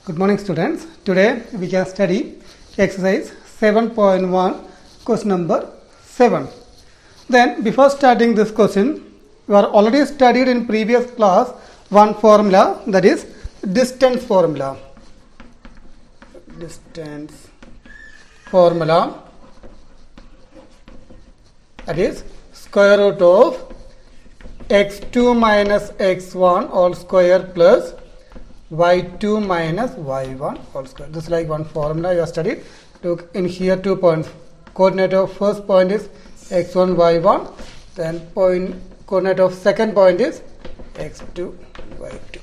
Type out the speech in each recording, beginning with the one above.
Good morning, students. Today we can study exercise 7.1 question number 7. Then before starting this question, we are already studied in previous class one formula, that is distance formula. Distance formula, that is square root of x2 minus x1 all square plus y2 minus y1 all square. This is like one formula you have studied. Look in here 2 points. Coordinate of first point is x1 y1, then coordinate of second point is x2 y2.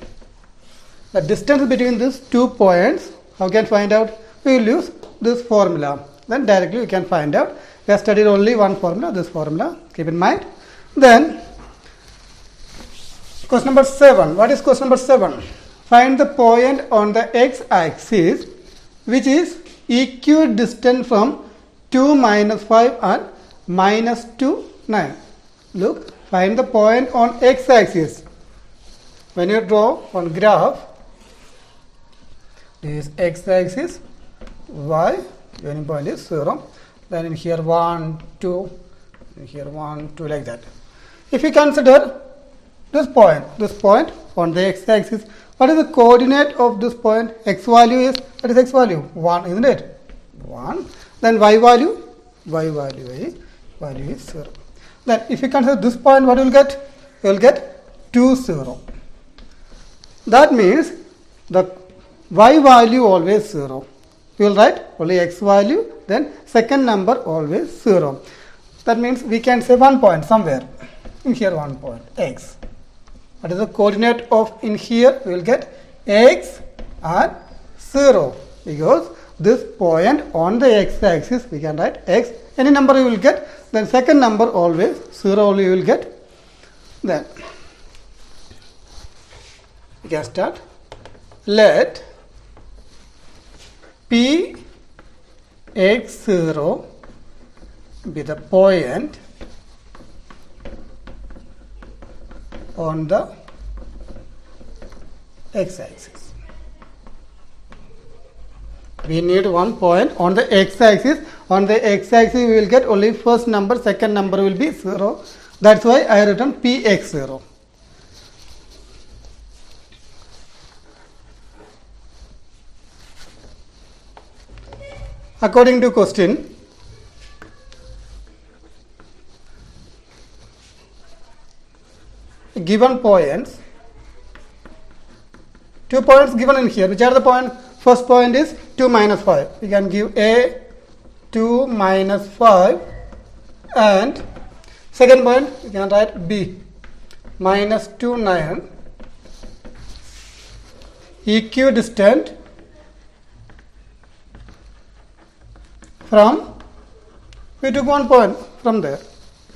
The distance between these 2 points, how can find out? We will use this formula. Then directly we can find out. We have studied only one formula, this formula. Keep in mind. Then question number 7. What is question number 7? Find the point on the x-axis which is equidistant from 2 minus 5 and minus 2 9. Look, find the point on x-axis. When you draw one graph, this is x-axis, y, joining point is 0. Then in here 1, 2, in here 1, 2, like that. If you consider this point on the x-axis, what is the coordinate of this point? X value is, what is x value? 1, isn't it? 1. Then y value is 0. Then if you consider this point, what you will get? You will get 2, 0. That means the y value always 0. You will write only x value, then second number always 0. That means we can say one point somewhere. In here one point, x. What is the coordinate of in here? We will get x and 0, because this point on the x-axis we can write x. Any number you will get, then second number always 0 only you will get. Then we can start. Let p x0 be the point on the x-axis. We need one point on the x-axis. On the x-axis we will get only first number, second number will be 0. That's why I written px0. According to question, given points, 2 points given in here. Which are the points? First point is 2 minus 5. We can give a 2 minus 5, and second point we can write b minus 2 9, equidistant from, we took one point from there,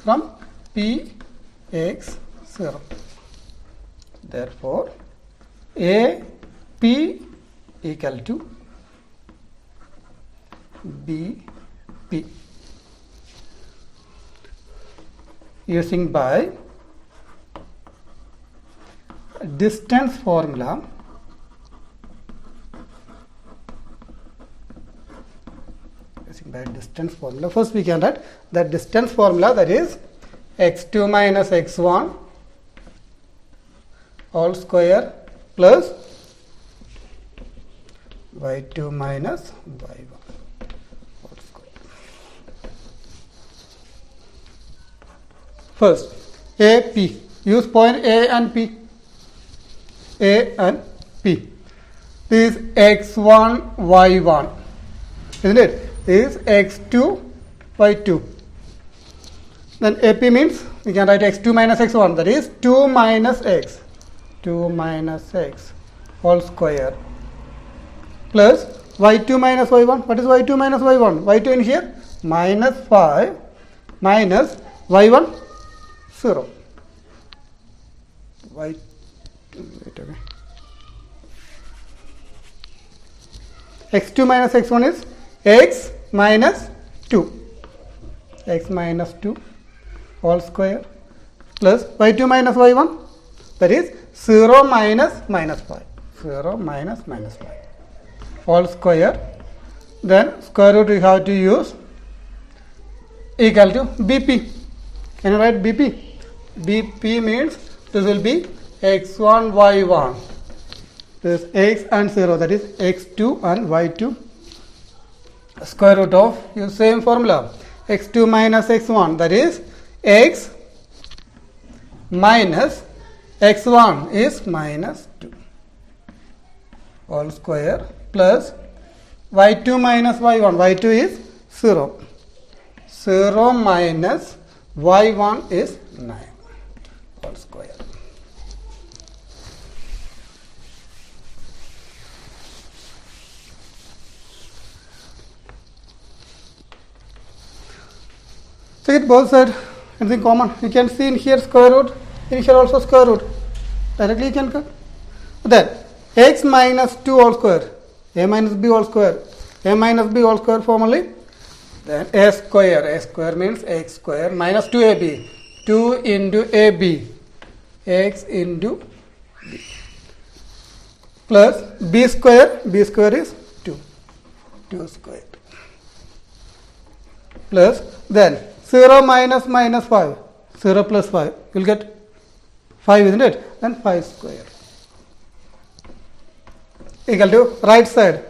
from p x 0. Therefore, A P equal to B P. Using by distance formula, first we can write the distance formula, that is x2 minus x1 all square plus y2 minus y1 all square. First, A, P. Use point A and P. A and P. This is x1, y1. Isn't it? This is x2, y2. Then AP means we can write x2 minus x1. That is 2 minus x. 2 minus x all square plus y2 minus y1. What is y2 minus y1? Y2 in here minus 5 minus y1 0. Y2, wait, okay. x2 minus x1 is x minus 2. X minus 2 all square plus y2 minus y1, that is 0 minus minus 5. 0 minus minus 5. all square. Then square root we have to use equal to BP. Can you write BP? BP means this will be x1 y1. This is x and 0, that is x2 and y2. Square root of, use same formula, x2 minus x1, that is x minus x1 is minus 2 all square plus y2 minus y1, y2 is 0, 0 minus y1 is 9 all square. Check it both sides, anything common. You can see in here square root, in here also square root. Directly you can cut. Then x minus 2 all square, a minus b all square, a minus b all square formally. Then a square means x square minus 2ab, 2 into ab, x into b, plus b square is 2 square, plus then 0 minus 5, 0 plus 5, you will get 5, isn't it? Then 5 square equal to right side.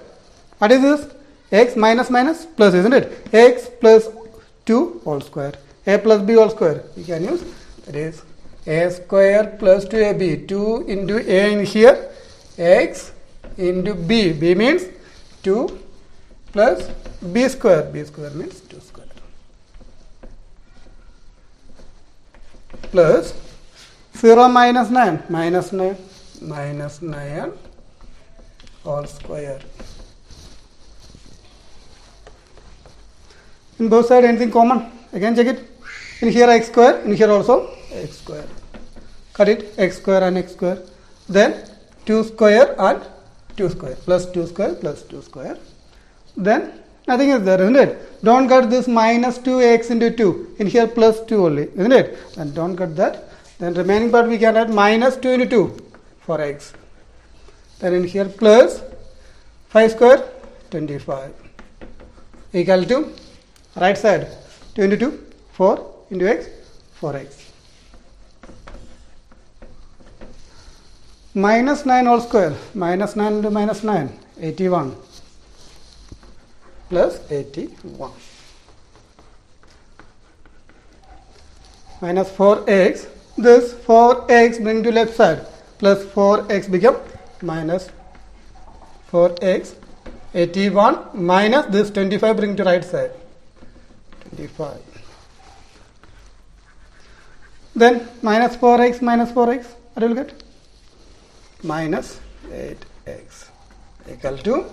What is this? X minus plus, isn't it? X plus 2 whole square, a plus b whole square. We can use, that is a square plus 2ab, 2 into a in here, x into b, b means 2 plus b square means 2 square, plus 0 minus 9, minus 9 all square. In both sides anything common? Again check it. In here x square, in here also x square. Cut it, x square and x square. Then 2 square and 2 square, plus 2 square plus 2 square. Then nothing is there, isn't it? Don't cut this minus 2x into 2. In here plus 2 only, isn't it? And don't cut that. Then remaining part we can add minus 2 into 2 for x. Then in here plus 5 square, 25 equal to right side 2 into 2, 4 into x, 4x. Minus 9 whole square, minus 9 into minus 9, 81 plus 81. Minus 4x, this 4x bring to left side, plus 4x become minus 4x, 81 minus this 25 bring to right side, 25. Then minus 4x, what will you get? Minus 8x equal to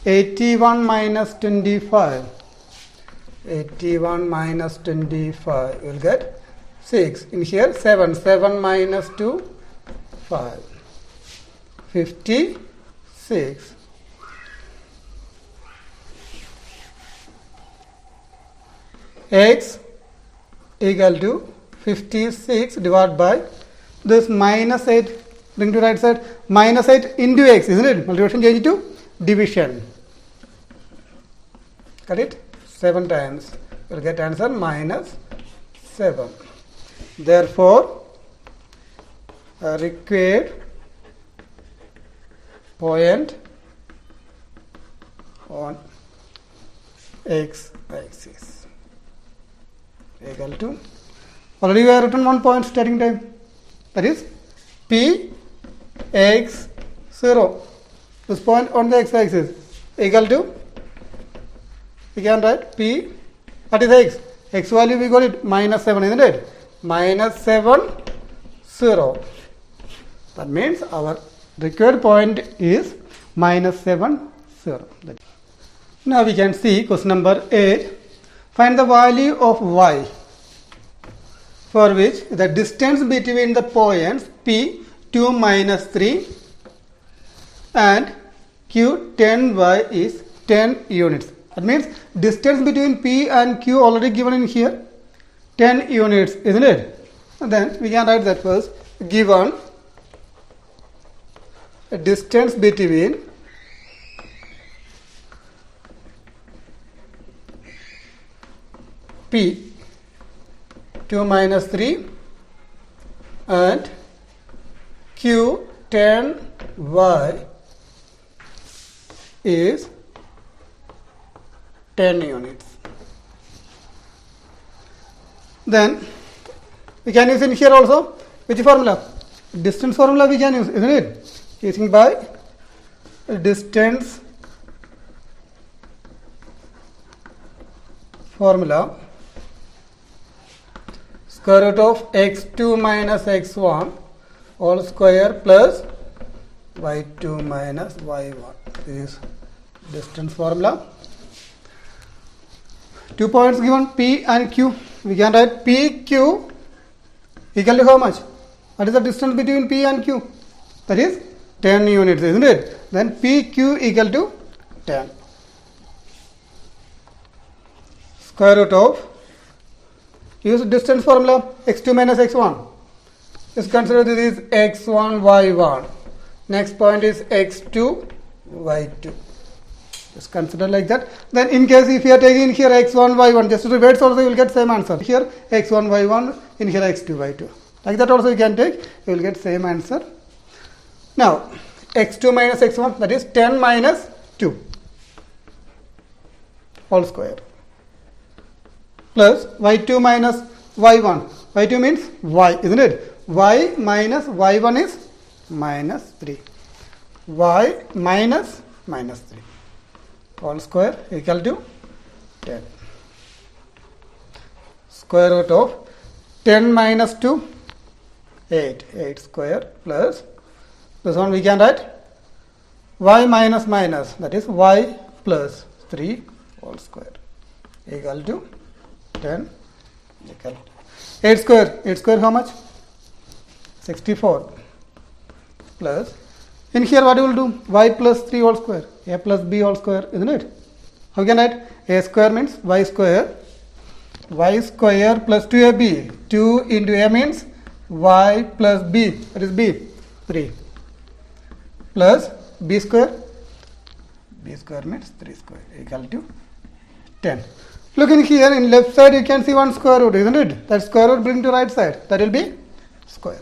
81 minus 25. 81 minus 25 you will get 6. In here 7. 7 minus 2, 5. 56. X equal to 56 divided by this minus 8, bring to right side, minus 8 into x, isn't it? Multiplication change to division. Cut it? 7 times. You will get answer minus 7. Therefore, required point on x axis equal to, already we have written one point starting time, that is p x 0, this point on the x axis equal to, we can write p, what is x? X value we got it minus 7, isn't it? Minus 7 0. That means our required point is minus 7 0. Now we can see question number 8. Find the value of y for which the distance between the points P 2 minus 3 and Q 10y is 10 units. That means distance between P and Q already given in here, 10 units, isn't it? And then we can write that first, given a distance between P 2 minus 3 and Q 10 Y is 10 units. Then we can use in here also which formula? Distance formula we can use, isn't it? Using by distance formula, square root of x2 minus x1 all square plus y2 minus y1. This is distance formula. 2 points given, P and Q. We can write PQ equal to how much? What is the distance between P and Q? That is 10 units, isn't it? Then PQ equal to 10. Square root of, use distance formula, x2 minus x1. Just consider this is x1, y1. Next point is x2, y2. Just consider like that. Then in case if you are taking here x1, y1, just reverse also you will get same answer. Here x1, y1, in here x2, y2. Like that also you can take, you will get same answer. Now x2 minus x1, that is 10 minus 2 whole square plus y2 minus y1. y2 means y, isn't it? Y minus y1 is minus 3. Y minus 3 whole square equal to 10. Square root of 10 minus 2, 8. 8 square plus this one we can write y minus minus, that is y plus 3 whole square equal to 10 equal to 8 square. 8 square how much? 64 plus, in here what you will do? Y plus 3 whole square, a plus b whole square, isn't it? How can I write? A square means y square plus 2ab. 2 into a means y plus b, that is b, 3 plus b square means 3 square equal to 10. Look in here, in left side you can see one square root, isn't it? That square root bring to right side, that will be square.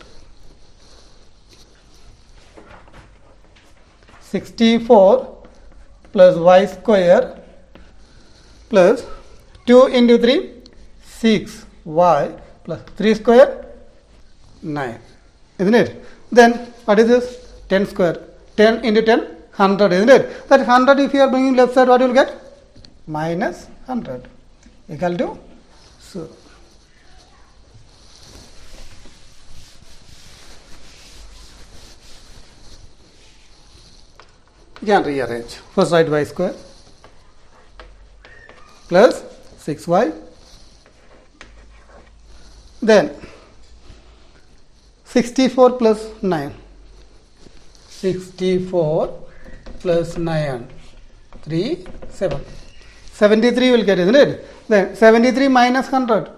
64 plus y square plus 2 into 3, 6y plus 3 square, 9, isn't it? Then what is this? 10 square. 10 into 10, 100, isn't it? That 100 if you are bringing left side, what you will get? Minus 100 equal to 0. You can rearrange. First write y square plus 6y. Then 64 plus 9. 64 plus 9. 3, 7. 73 will get, isn't it? Then 73 minus 100. You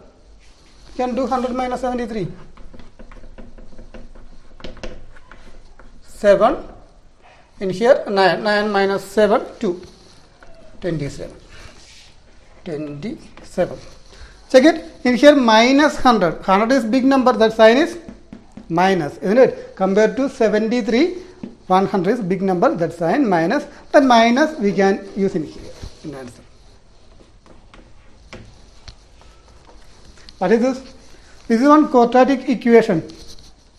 can do 100 minus 73. 7. In here 9. 9 minus 7, 2. 27. 27. Check it. In here minus 100. 100 is big number. That sign is minus, isn't it? Compared to 73, 100 is big number. That sign minus. That minus we can use in here in answer. What is this? This is one quadratic equation.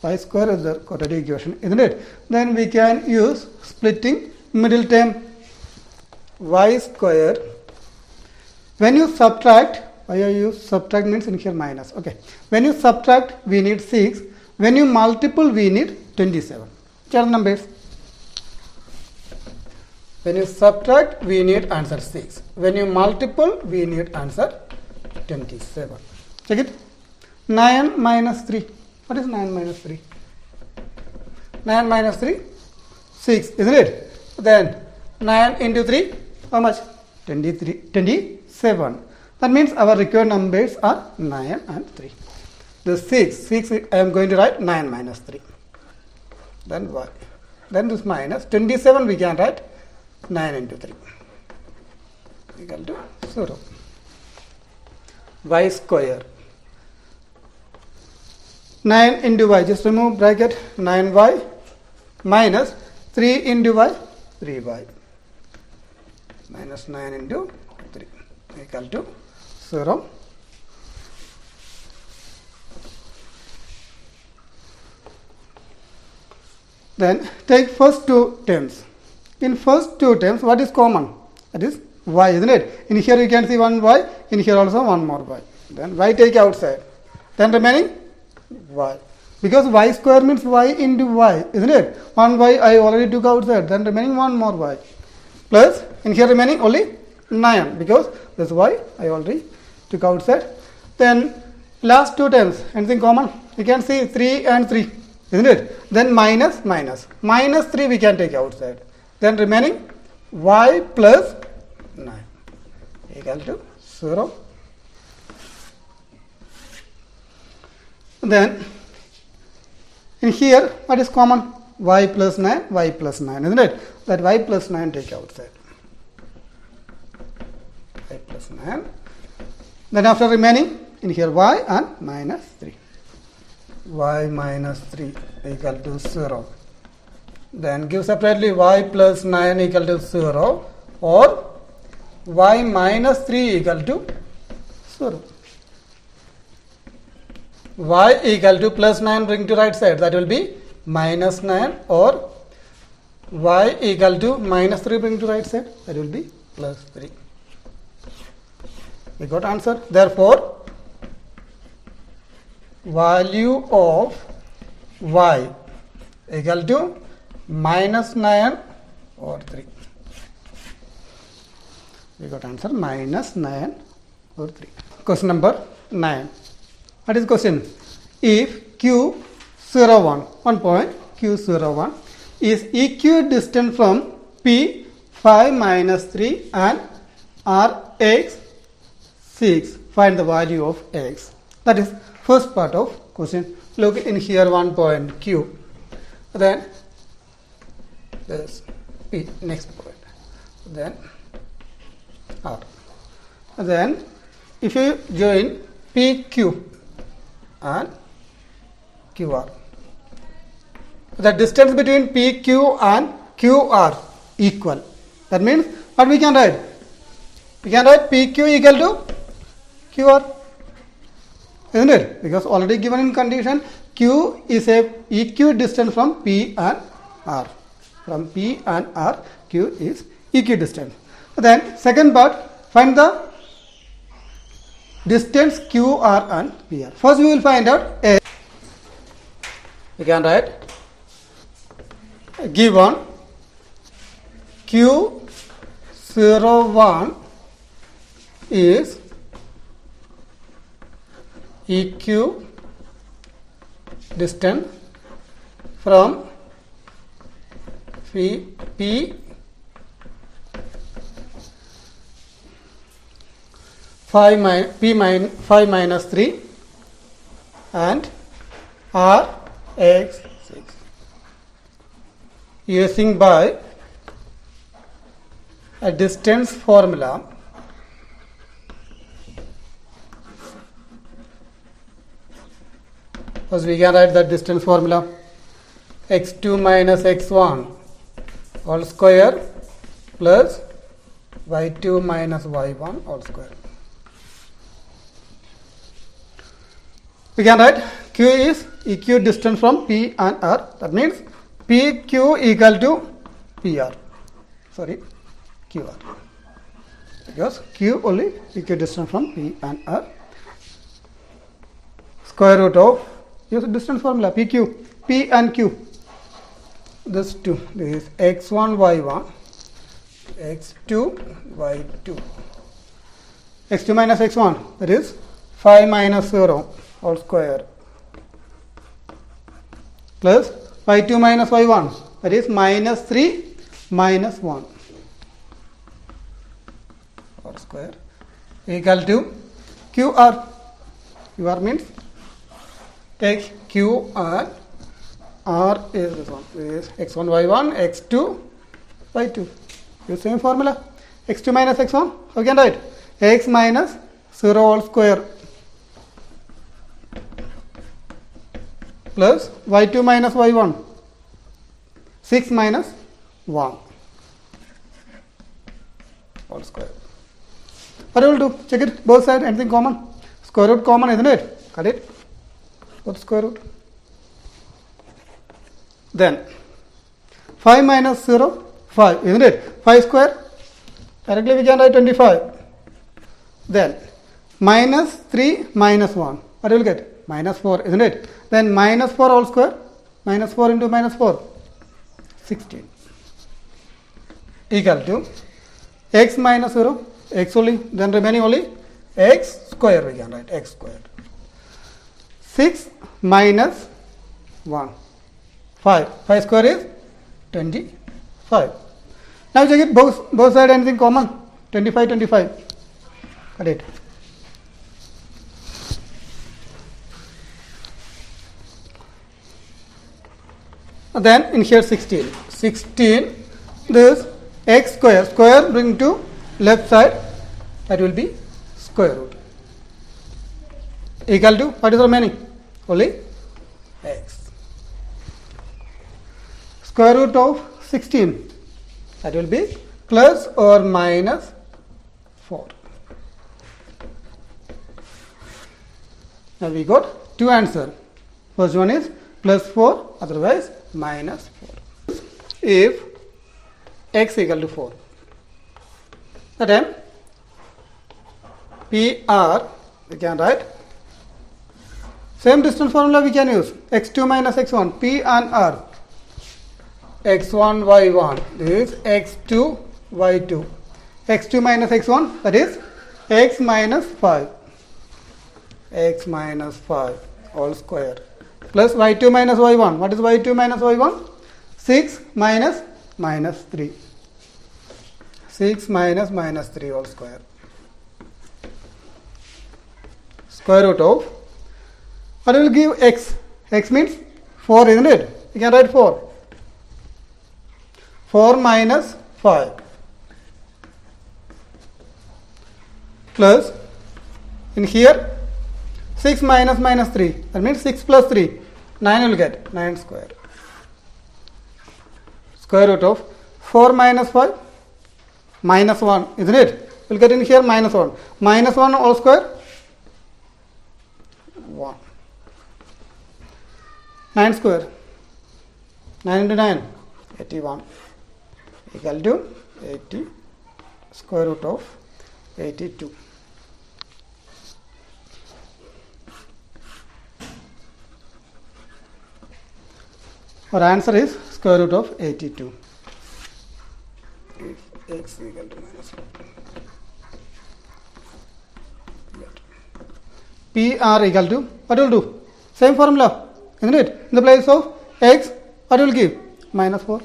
Y square is the quadratic equation, isn't it? Then we can use splitting middle term. Y square. When you subtract, why I use subtract means in here minus. Okay. When you subtract, we need 6. When you multiple, we need 27. Which are the numbers? When you subtract, we need answer 6. When you multiple, we need answer 27. Check it. 9 minus 3. What is 9 minus 3? 9 minus 3? 6, isn't it? Then 9 into 3, how much? 27. That means our required numbers are 9 and 3. The 6 I am going to write 9 minus 3. Then y. Then this minus 27 we can write 9 into 3 equal to 0. y square. 9 into y, just remove bracket, 9y minus 3 into y, 3y. Minus 9 into 3 equal to 0. Then take first two terms. In first two terms, what is common? That is y, isn't it? In here you can see one y, in here also one more y. Then y take outside. Then remaining y. Because y square means y into y, isn't it? One y I already took outside. Then remaining one more y. Plus, in here remaining only 9 because this y I already took outside. Then last two terms, anything common? You can see 3 and 3, isn't it? Then minus, minus. Minus 3 we can take outside. Then remaining y plus 9 equal to 0. Then in here what is common? Y plus 9, y plus 9, isn't it? That y plus 9 take outside. Y plus 9. Then after remaining in here y and minus 3. Y minus 3 equal to 0. Then give separately y plus 9 equal to 0 or y minus 3 equal to 0. Y equal to plus 9 bring to right side, that will be minus 9, or y equal to minus 3 bring to right side, that will be plus 3. We got answer. Therefore, value of y equal to minus 9 or 3. We got answer minus 9 or 3. Question number 9. What is question? If Q01, 1 point Q01 is equidistant from P 5 minus 3 and Rx 6, find the value of x. That is first part of question. Look in here 1 point Q. Then this P, next point. Then R. Then if you join PQ and QR, the distance between PQ and QR equal. That means what we can write? We can write PQ equal to QR, isn't it? Because already given in condition Q is a equidistant from P and R. From P and R, Q is equidistant. Then second part, find the distance QR and PR. First we will find out A. We can write given Q01 is equidistant from P 5 minus 3 and R x 6. Using by a distance formula, first we can write the distance formula: x2 minus x1 all square plus y2 minus y1 all square. We can write Q is equidistant from P and R. That means PQ equal to PR. Sorry, QR. Because Q only equidistant from P and R. Square root of, use distance formula, PQ, P and Q. This 2, this is x1, y1, x2, y2. x2 minus x1, that is 5 minus 0 all square, plus y2 minus y1, that is minus 3 minus 1 all square, equal to QR. QR means take QR. R is this one. This is x1, y1, x2, y2. Use same formula. x2 minus x1. How can I write? X minus 0 whole square plus y2 minus y1, 6 minus 1 whole square. What you will do? Check it, both sides, anything common? Square root common, isn't it? Cut it. Put square root. Then 5 minus 0, 5, isn't it? 5 square. Directly we can write 25. Then minus 3 minus 1. What you will get? Minus 4, isn't it? Then minus 4 whole square. Minus 4 into minus 4. 16. Equal to x minus 0. X only. Then remaining only x square we can write. X squared. 6 minus 1. 5. 5 square is 25. Now check it, both sides anything common. 25, 25. Got it. Then in here 16. 16, this x square. Square bring to left side. That will be square root. Equal to, what is remaining? Only x. Square root of 16. That will be plus or minus 4. Now we got two answers. First one is plus 4, otherwise minus 4. If x equal to 4, then PR we can write same distance formula we can use, x2 minus x1, P and R. x1 y1, this is x2 y2. x2 minus x1, that is x minus 5. X minus 5 all square plus y2 minus y1. What is y2 minus y1? 6 minus minus 3. 6 minus minus 3 all square. Square root of, what will give x? X means 4, isn't it? You can write 4. 4 minus 5 plus in here 6 minus minus 3, that means 6 plus 3, 9 will get 9 square. Square root of 4 minus 5 minus 1, isn't it? We'll get in here minus 1. Minus 1 all square 1. 9 square. 9 into 9, 81. Equal to 80 square root of 82. Our answer is square root of 82. If x equal to minus 1. PR equal to, what will do? Same formula, isn't it? In the place of x, what will give? Minus 4.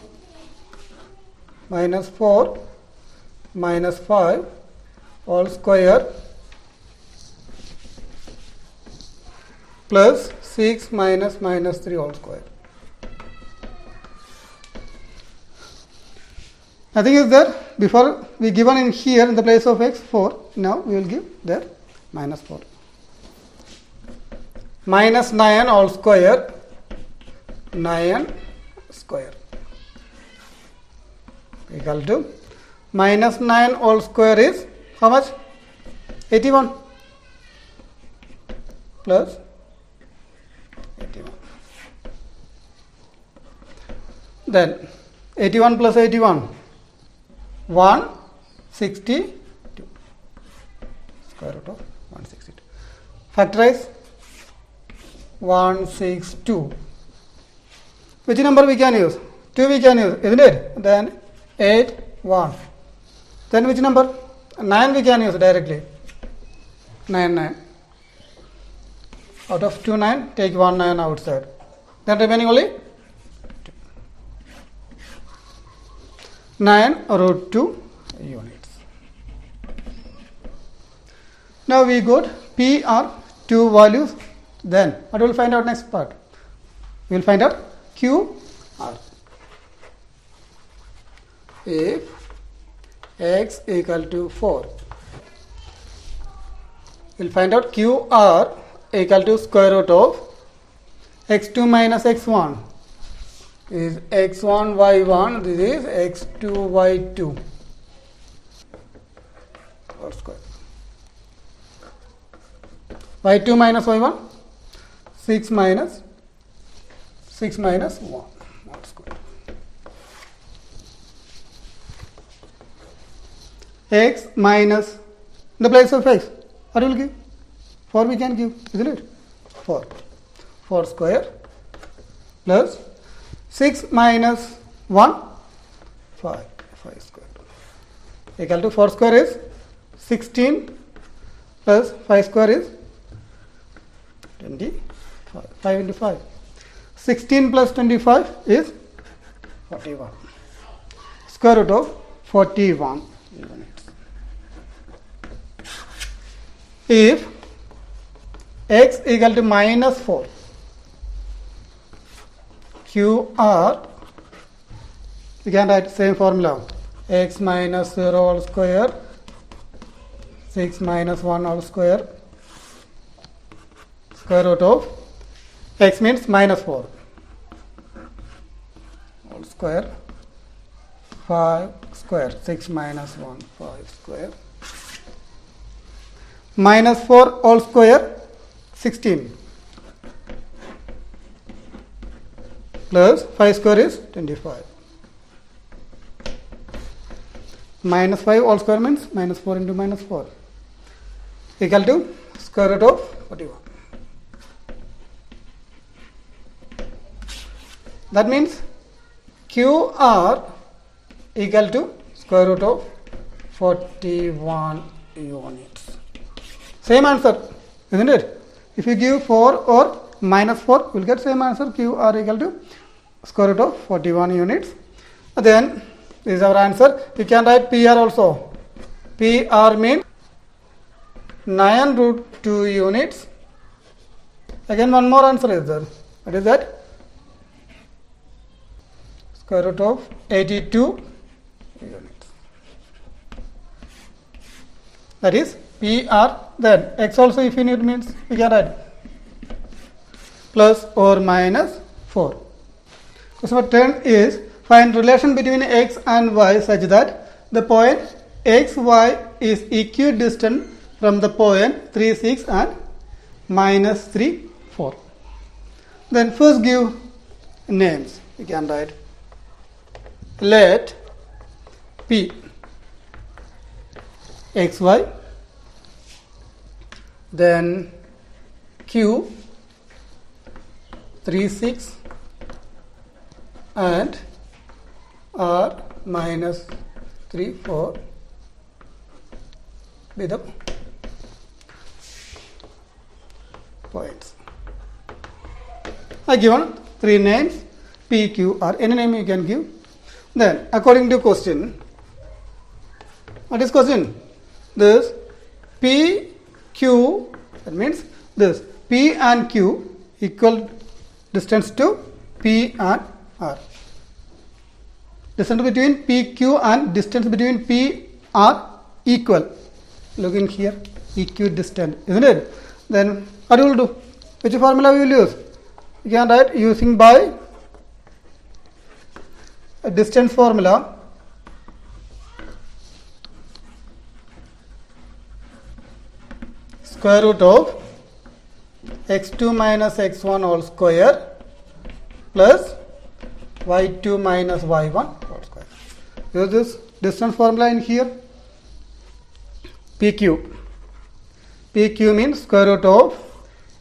Minus 4 minus 5 all square plus 6 minus minus 3 all square. Nothing is there. Before we given in here in the place of x 4. Now we will give there minus 4. Minus 9 all square. 9 square. Equal to minus 9 all square is how much? 81 plus 81. Then 81 plus 81, 162. Square root of 162. Factorize 162. Which number we can use? 2 we can use, isn't it? Then 8, 1. Then which number? 9 we can use directly. 9, 9. Out of 2, 9, take 1 9 outside. Then remaining only 9 root 2 units. Now we got PR 2 values. Then what we will find out next part? We will find out QR. If x equal to 4, we'll find out QR equal to square root of x2 minus x1 is x1 y1, this is x2 y2 whole square. y2 minus y1, 6 minus 1 whole square. X minus, in the place of x, what will give? 4 we can give, isn't it? 4 square plus 6 minus 1, 5 square equal to 4 square is 16 plus 5 square is 25. 5 into 5. 16 plus 25 is 41. Square root of 41 units. If x equal to minus 4, QR, we can write same formula, x minus 0 whole square, 6 minus 1 whole square, square root of x means minus 4 whole square, 5 square, 6 minus 1, 5 square, minus 4 whole square, 16 plus 5 square is 25. Minus 5 whole square means minus 4 into minus 4 equal to square root of 41. That means QR equal to square root of 41 units. Same answer, isn't it? If you give 4 or minus 4, you will get same answer, QR equal to square root of 41 units. Then this is our answer. You can write PR also. PR means 9 root 2 units. Again one more answer is there. What is that? Square root of 82 units. That is PR. Then x also if you need means we can write plus or minus 4. Question number 10 is find relation between x and y such that the point x, y is equidistant from the point 3, 6 and minus 3, 4. Then first give names. We can write let P x, y, then Q 3, 6 and R minus 3, 4 be the points. I given 3 names P, Q, R. Any name you can give. Then according to question, what is question? This P, Q, that means this P and Q equal distance to P and R. Distance between P, Q and distance between P are equal. Look in here, equidistant, isn't it? Then what you will do? Which formula we will use? You can write using by a distance formula. Square root of x2 minus x1 whole square plus y2 minus y1 whole square. Use this distance formula in here. PQ. PQ means square root of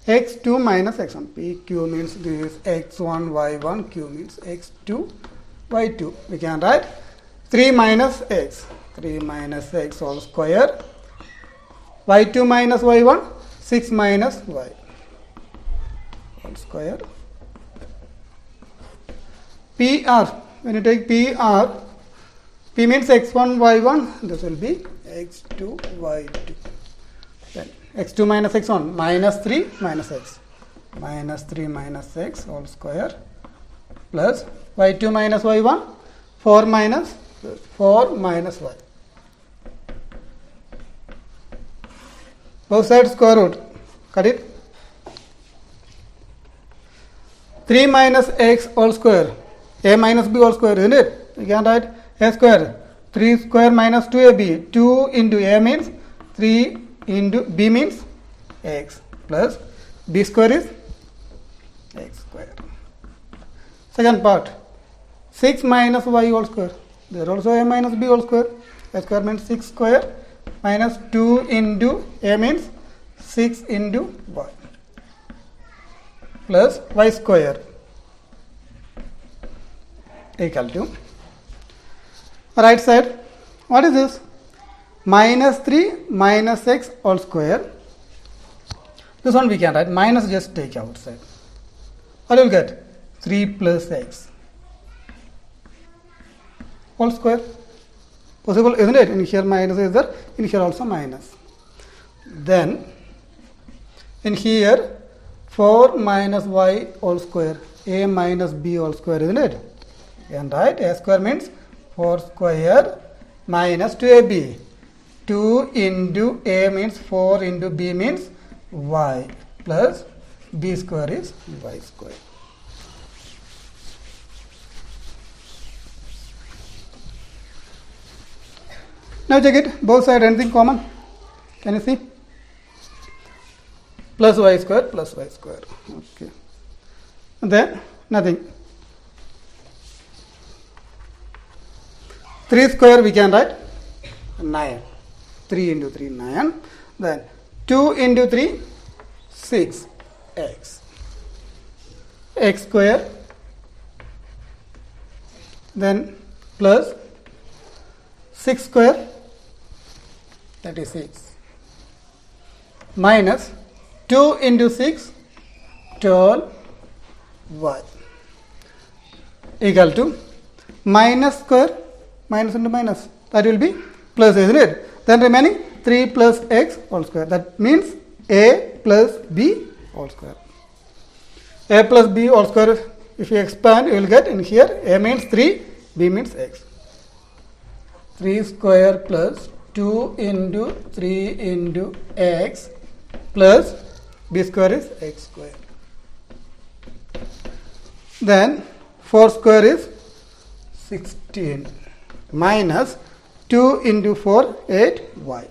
x2 minus x1. PQ means this is x1 y1. Q means x2 y2. We can write 3 minus x. 3 minus x whole square. y2 minus y1. 6 minus y whole square. PR. When you take PR, P means x1 y1. This will be x2 y2. Then x2 minus x1 minus 3 minus x. Minus 3 minus x whole square plus y2 minus y1 4 minus y. Both sides square root. Cut it. 3 minus x whole square. A minus b whole square, isn't it? You can write a square. 3 square minus 2ab. 2 into a means 3 into b means x plus b square is x square. Second part. 6 minus y whole square. There also a minus b whole square. A square means 6 square minus 2 into a means 6 into y plus y square equal to right side. What is this? Minus 3 minus x whole square. This one we can write minus, just take outside. What will get? 3 plus x whole square. Possible, isn't it? In here minus is there, in here also minus. Then in here 4 minus y whole square, a minus b whole square, isn't it? And right, a square means 4 square minus 2ab. 2 into a means 4 into b means y plus b square is y square. Now check it, both sides anything common? Can you see? Plus y square plus y square. Okay. And then nothing. 3 square we can write 9. 3 into 3 9. Then 2 into 3 6 x. X square. Then plus 6 square 36 minus 2 into 6 12 y equal to minus square, minus into minus, that will be plus, isn't it? Then remaining 3 plus x whole square, that means a plus b whole square. A plus b whole square, if you expand you will get in here a means 3, b means x. 3 square plus 2 into 3 into x plus b square is x square. Then 4 square is 16 minus 2 into 4 8y.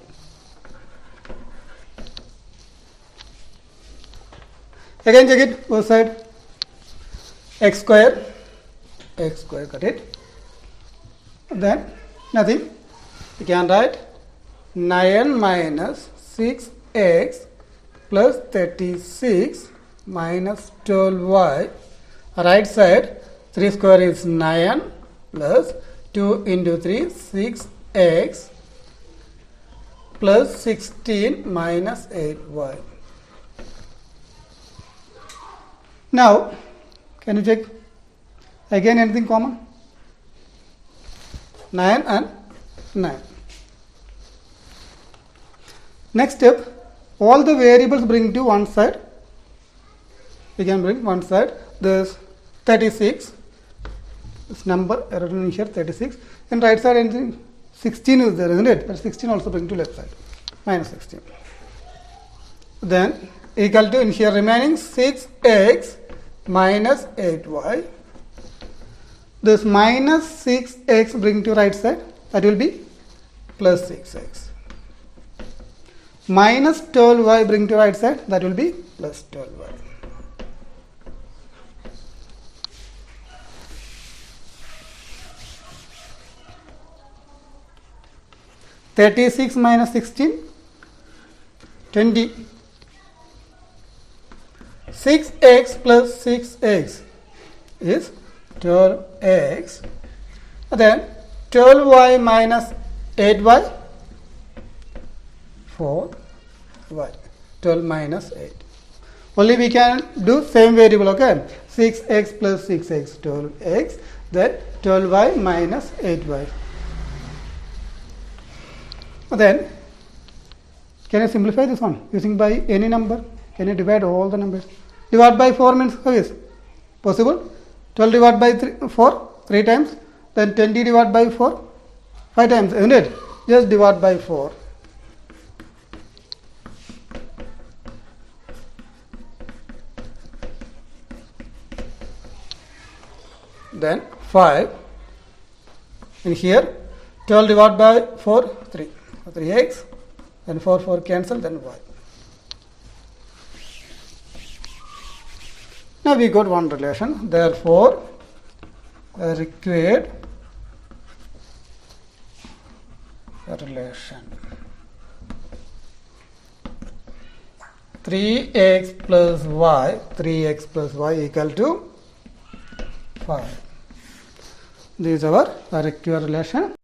Again check it, both side. X square, cut it. Then nothing. You can write 9 minus 6x plus 36 minus 12y. Right side 3 square is 9 plus 2 into 3 6x plus 16 minus 8y. Now can you check again anything common? 9 and 9. Next step, all the variables bring to one side. We can bring one side. This 36, this number written in here 36, and right side anything 16 is there, isn't it? But 16 also bring to left side, minus 16. Then equal to in here remaining 6x minus 8y. This minus 6x bring to right side, that will be plus 6x. Minus 12y bring to right side, that will be plus 12y. (36 minus 16) 20. 6x plus 6x is 12x. Then 12y minus 8y 4y. 12 minus 8. Only we can do same variable, okay? 6x plus 6x 12x. Then 12y minus 8y. Then can you simplify this one using by any number? Can you divide all the numbers? Divide by 4 means how is possible? 12 divided by 4 3 times, then 20 divided by 4 5 times, isn't it? Just divide by 4. then 5. And here 12 divided by 4, 3. 3x, then 4 cancel, then y. Now we got one relation. Therefore, required relation 3x plus y equal to 5. This is our required relation.